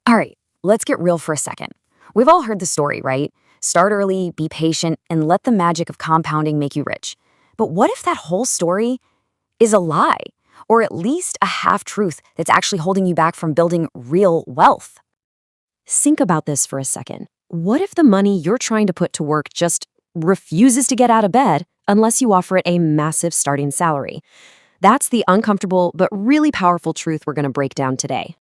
All right, let's get real for a second. We've all heard the story, right? Start early, be patient, and let the magic of compounding make you rich. But what if that whole story is a lie? Or at least a half-truth that's actually holding you back from building real wealth? Think about this for a second. What if the money you're trying to put to work just refuses to get out of bed unless you offer it a massive starting salary? That's the uncomfortable but really powerful truth we're going to break down today.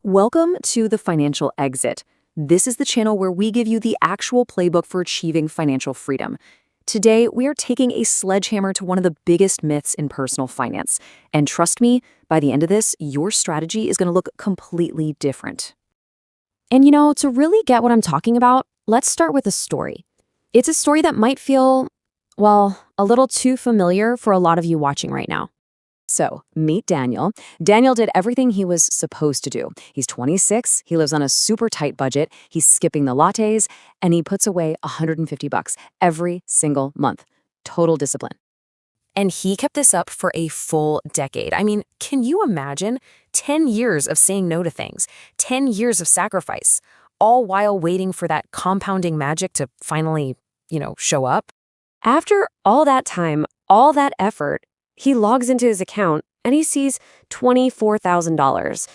Welcome to The Financial Exit. This is the channel where we give you the actual playbook for achieving financial freedom. Today, we are taking a sledgehammer to one of the biggest myths in personal finance. And trust me, by the end of this, your strategy is going to look completely different. And to really get what I'm talking about, let's start with a story. It's a story that might feel, well, a little too familiar for a lot of you watching right now. So, meet Daniel. Daniel did everything he was supposed to do. He's 26, he lives on a super tight budget, he's skipping the lattes, and he puts away $150 every single month. Total discipline. And he kept this up for a full decade. I mean, can you imagine 10 years of saying no to things, 10 years of sacrifice, all while waiting for that compounding magic to finally, show up? After all that time, all that effort, he logs into his account and he sees $24,000.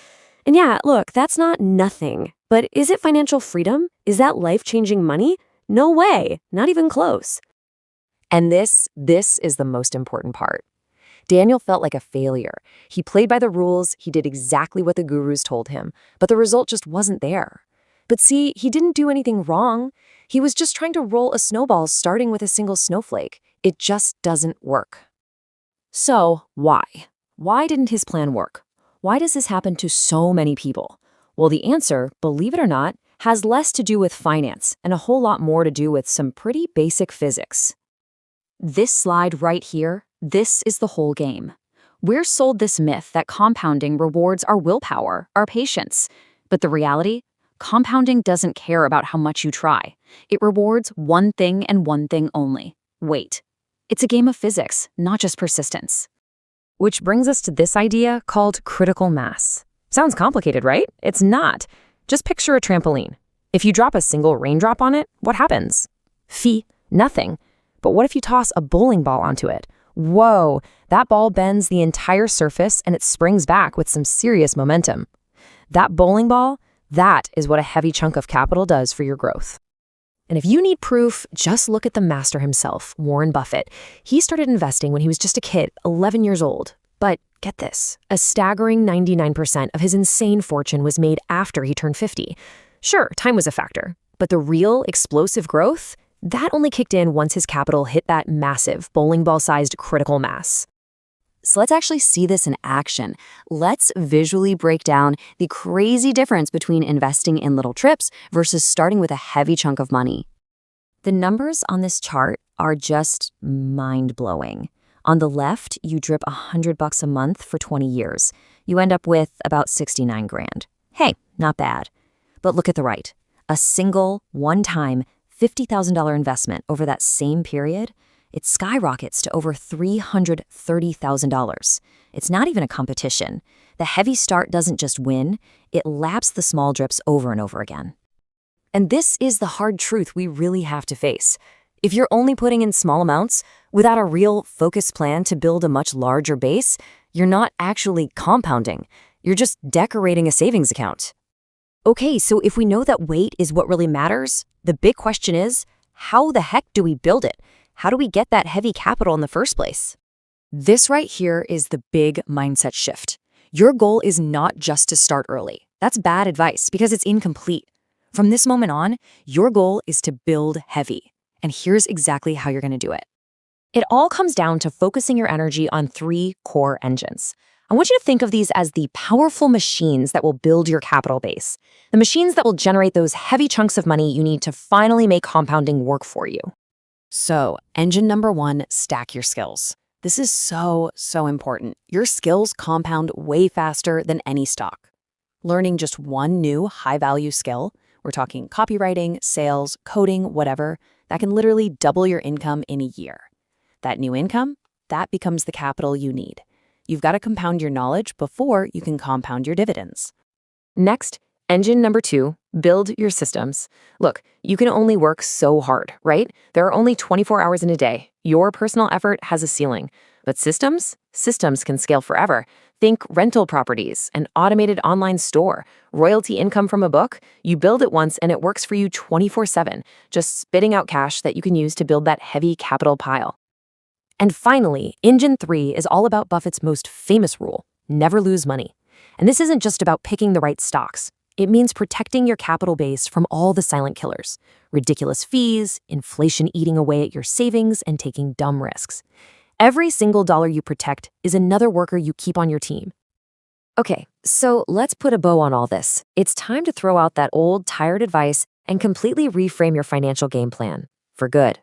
And yeah, look, that's not nothing. But is it financial freedom? Is that life-changing money? No way, not even close. And this is the most important part. Daniel felt like a failure. He played by the rules, he did exactly what the gurus told him, but the result just wasn't there. But see, he didn't do anything wrong. He was just trying to roll a snowball starting with a single snowflake. It just doesn't work. So, why? Why didn't his plan work? Why does this happen to so many people? Well, the answer, believe it or not, has less to do with finance and a whole lot more to do with some pretty basic physics. This slide right here, this is the whole game. We're sold this myth that compounding rewards our willpower, our patience. But the reality? Compounding doesn't care about how much you try. It rewards one thing and one thing only: wait. It's a game of physics, not just persistence. Which brings us to this idea called critical mass. Sounds complicated, right? It's not. Just picture a trampoline. If you drop a single raindrop on it, what happens? Fee, nothing. But what if you toss a bowling ball onto it? Whoa, that ball bends the entire surface and it springs back with some serious momentum. That bowling ball, that is what a heavy chunk of capital does for your growth. And if you need proof, just look at the master himself, Warren Buffett. He started investing when he was just a kid, 11 years old. But get this, a staggering 99% of his insane fortune was made after he turned 50. Sure, time was a factor, but the real explosive growth, that only kicked in once his capital hit that massive, bowling ball-sized critical mass. So let's actually see this in action. Let's visually break down the crazy difference between investing in little trips versus starting with a heavy chunk of money. The numbers on this chart are just mind-blowing. On the left, you drip $100 a month for 20 years. You end up with about 69 grand. Hey, not bad. But look at the right. A single, one-time, $50,000 investment over that same period, it skyrockets to over $330,000. It's not even a competition. The heavy start doesn't just win, it laps the small drips over and over again. And this is the hard truth we really have to face. If you're only putting in small amounts, without a real focused plan to build a much larger base, you're not actually compounding. You're just decorating a savings account. Okay, so if we know that weight is what really matters, the big question is, how the heck do we build it? How do we get that heavy capital in the first place? This right here is the big mindset shift. Your goal is not just to start early. That's bad advice because it's incomplete. From this moment on, your goal is to build heavy. And here's exactly how you're going to do it. It all comes down to focusing your energy on 3 core engines. I want you to think of these as the powerful machines that will build your capital base. The machines that will generate those heavy chunks of money you need to finally make compounding work for you. So, engine number 1, stack your skills. This is so important. Your skills compound way faster than any stock. Learning just one new high-value skill, we're talking copywriting, sales, coding, whatever, that can literally double your income in a year. That new income, that becomes the capital you need. You've got to compound your knowledge before you can compound your dividends. Next, Engine number 2, build your systems. Look, you can only work so hard, right? There are only 24 hours in a day. Your personal effort has a ceiling. But systems? Systems can scale forever. Think rental properties, an automated online store, royalty income from a book. You build it once and it works for you 24/7, just spitting out cash that you can use to build that heavy capital pile. And finally, Engine 3 is all about Buffett's most famous rule: never lose money. And this isn't just about picking the right stocks. It means protecting your capital base from all the silent killers: ridiculous fees, inflation eating away at your savings, and taking dumb risks. Every single dollar you protect is another worker you keep on your team. Okay, so let's put a bow on all this. It's time to throw out that old, tired advice and completely reframe your financial game plan for good.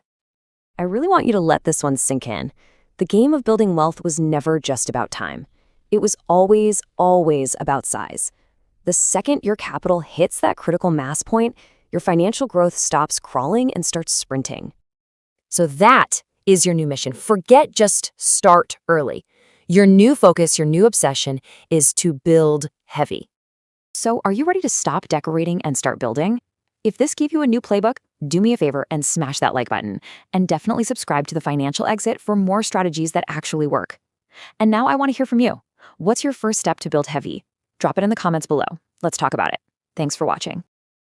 I really want you to let this one sink in. The game of building wealth was never just about time. It was always, always about size. The second your capital hits that critical mass point, your financial growth stops crawling and starts sprinting. So that is your new mission. Forget just start early. Your new focus, your new obsession is to build heavy. So are you ready to stop decorating and start building? If this gave you a new playbook, do me a favor and smash that like button. And definitely subscribe to The Financial Exit for more strategies that actually work. And now I want to hear from you. What's your first step to build heavy? Drop it in the comments below. Let's talk about it. Thanks for watching.